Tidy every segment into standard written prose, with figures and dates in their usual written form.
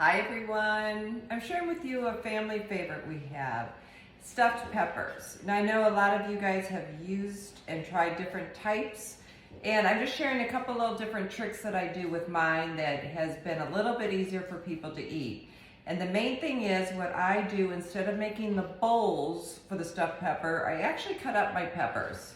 Hi everyone. I'm sharing with you a family favorite we have, stuffed peppers. And I know a lot of you guys have used and tried different types, and I'm just sharing a couple little different tricks that I do with mine that has been a little bit easier for people to eat. And the main thing is what I do, instead of making the bowls for the stuffed pepper, I actually cut up my peppers.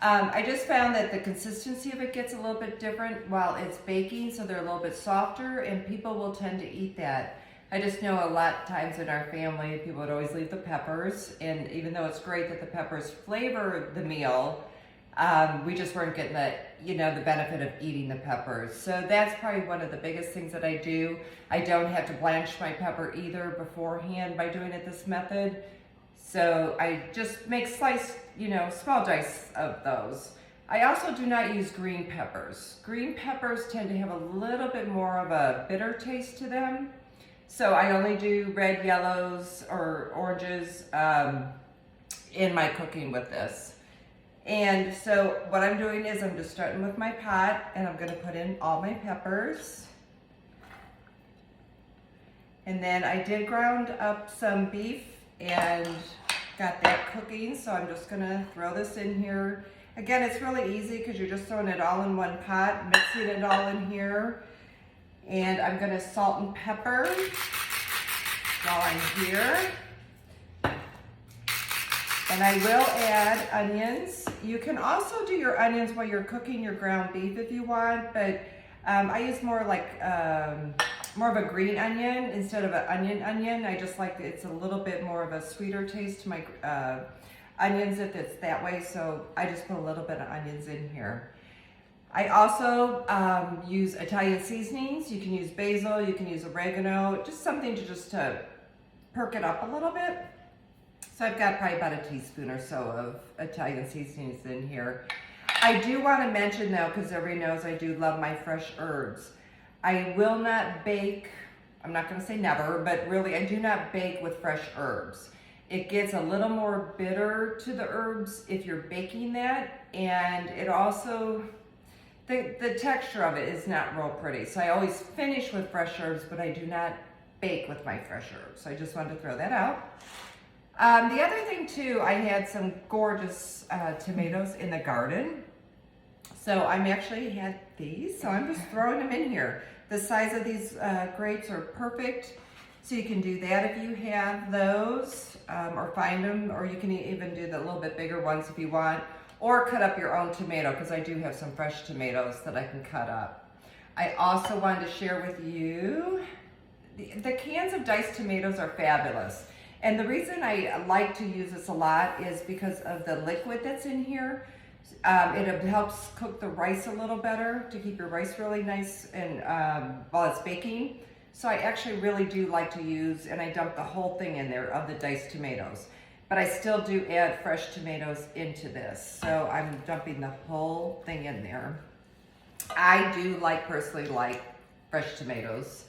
I just found that the consistency of it gets a little bit different while it's baking, so they're a little bit softer, and people will tend to eat that. I just know a lot of times in our family, people would always leave the peppers, and even though it's great that the peppers flavor the meal, we just weren't getting the benefit of eating the peppers. So that's probably one of the biggest things that I do. I don't have to blanch my pepper either beforehand by doing it this method. So I just make small dice of those. I also do not use green peppers. Green peppers tend to have a little bit more of a bitter taste to them. So I only do red, yellows, or oranges in my cooking with this. And so what I'm doing is I'm just starting with my pot, and I'm gonna put in all my peppers. And then I did ground up some beef and got that cooking, so I'm just gonna throw this in here. Again, it's really easy because you're just throwing it all in one pot, mixing it all in here. And I'm gonna salt and pepper while I'm here. And I will add onions. You can also do your onions while you're cooking your ground beef if you want, but I use more of a green onion instead of an onion. I just like it's a little bit more of a sweeter taste to my onions if it's that way, so I just put a little bit of onions in here. I also use Italian seasonings. You can use basil, you can use oregano, just something to perk it up a little bit. So I've got probably about a teaspoon or so of Italian seasonings in here. I do want to mention though, because everybody knows I do love my fresh herbs. I will not bake, I'm not going to say never, but really I do not bake with fresh herbs. It gets a little more bitter to the herbs if you're baking that, and it also, the texture of it is not real pretty. So I always finish with fresh herbs, but I do not bake with my fresh herbs. So I just wanted to throw that out. The other thing too, I had some gorgeous tomatoes in the garden. So I'm actually had these, so I'm just throwing them in here. The size of these grapes are perfect, so you can do that if you have those, or find them, or you can even do the little bit bigger ones if you want, or cut up your own tomato, because I do have some fresh tomatoes that I can cut up. I also wanted to share with you, the cans of diced tomatoes are fabulous. And the reason I like to use this a lot is because of the liquid that's in here. It helps cook the rice a little better to keep your rice really nice and while it's baking. So I actually really do like to use, and I dump the whole thing in there of the diced tomatoes. But I still do add fresh tomatoes into this. So I'm dumping the whole thing in there. I do personally like fresh tomatoes.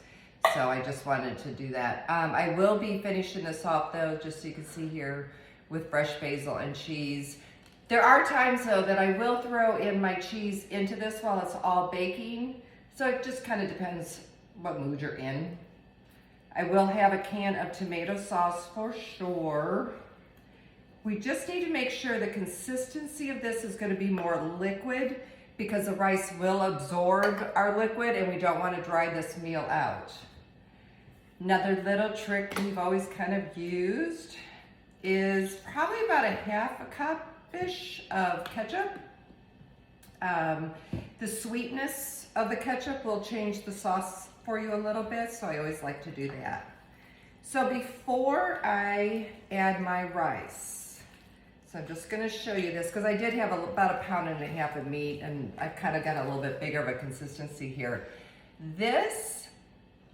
So I just wanted to do that. I will be finishing this off though, just so you can see here, with fresh basil and cheese. There are times though that I will throw in my cheese into this while it's all baking. So it just kind of depends what mood you're in. I will have a can of tomato sauce for sure. We just need to make sure the consistency of this is going to be more liquid, because the rice will absorb our liquid and we don't want to dry this meal out. Another little trick we've always kind of used is probably about a half a cup-ish of ketchup. The sweetness of the ketchup will change the sauce for you a little bit, so I always like to do that. So before I add my rice, so I'm just gonna show you this, because I did have about 1.5 pounds of meat, and I kind of got a little bit bigger of a consistency here. This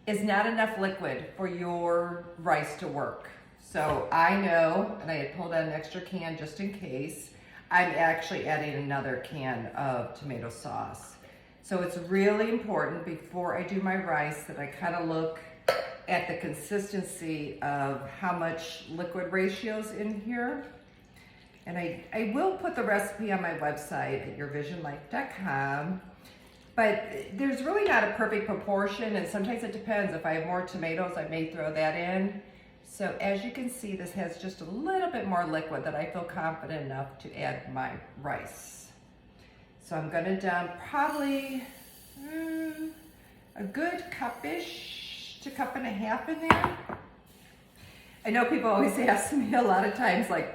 is not enough liquid for your rice to work. So I know, and I had pulled out an extra can just in case, I'm actually adding another can of tomato sauce. So it's really important before I do my rice that I kind of look at the consistency of how much liquid ratio's in here. And I will put the recipe on my website at yourvisionlife.com. But there's really not a perfect proportion, and sometimes it depends. If I have more tomatoes, I may throw that in. So as you can see, this has just a little bit more liquid that I feel confident enough to add my rice. So I'm gonna dump probably a good cup-ish to cup and a half in there. I know people always ask me a lot of times, like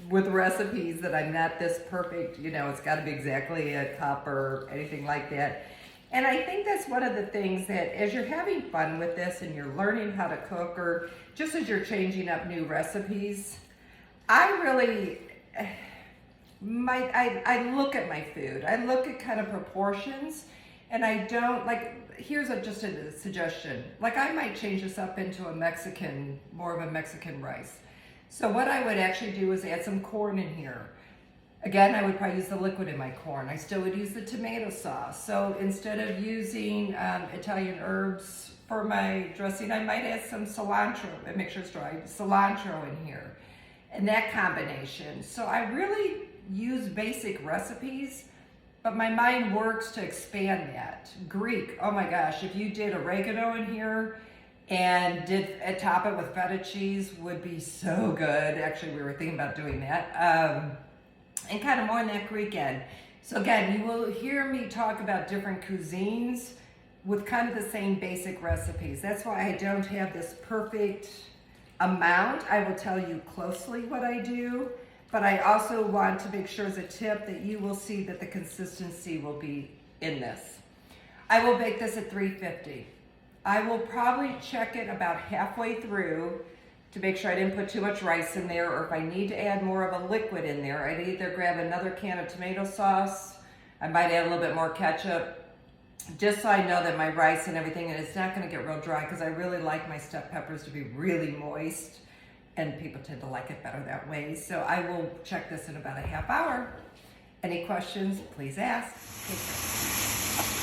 with recipes, that I'm not this perfect, you know, it's gotta be exactly a cup or anything like that. And I think that's one of the things that as you're having fun with this and you're learning how to cook, or just as you're changing up new recipes, I really, I look at my food. I look at kind of proportions, and I don't, like, here's just a suggestion. Like, I might change this up into a Mexican, more of a Mexican rice. So what I would actually do is add some corn in here. Again, I would probably use the liquid in my corn. I still would use the tomato sauce. So instead of using Italian herbs for my dressing, I might add some cilantro, and make sure it's dry, cilantro in here, and that combination. So I really use basic recipes, but my mind works to expand that. Greek, oh my gosh, if you did oregano in here and did top it with feta cheese, would be so good. Actually, we were thinking about doing that. And kind of more in that Greek end. So again, you will hear me talk about different cuisines with kind of the same basic recipes. That's why I don't have this perfect amount. I will tell you closely what I do, but I also want to make sure as a tip that you will see that the consistency will be in this. I will bake this at 350. I will probably check it about halfway through to make sure I didn't put too much rice in there, or if I need to add more of a liquid in there, I'd either grab another can of tomato sauce, I might add a little bit more ketchup, just so I know that my rice and everything, and it's not gonna get real dry, because I really like my stuffed peppers to be really moist, and people tend to like it better that way. So I will check this in about a half hour. Any questions, please ask. Take care.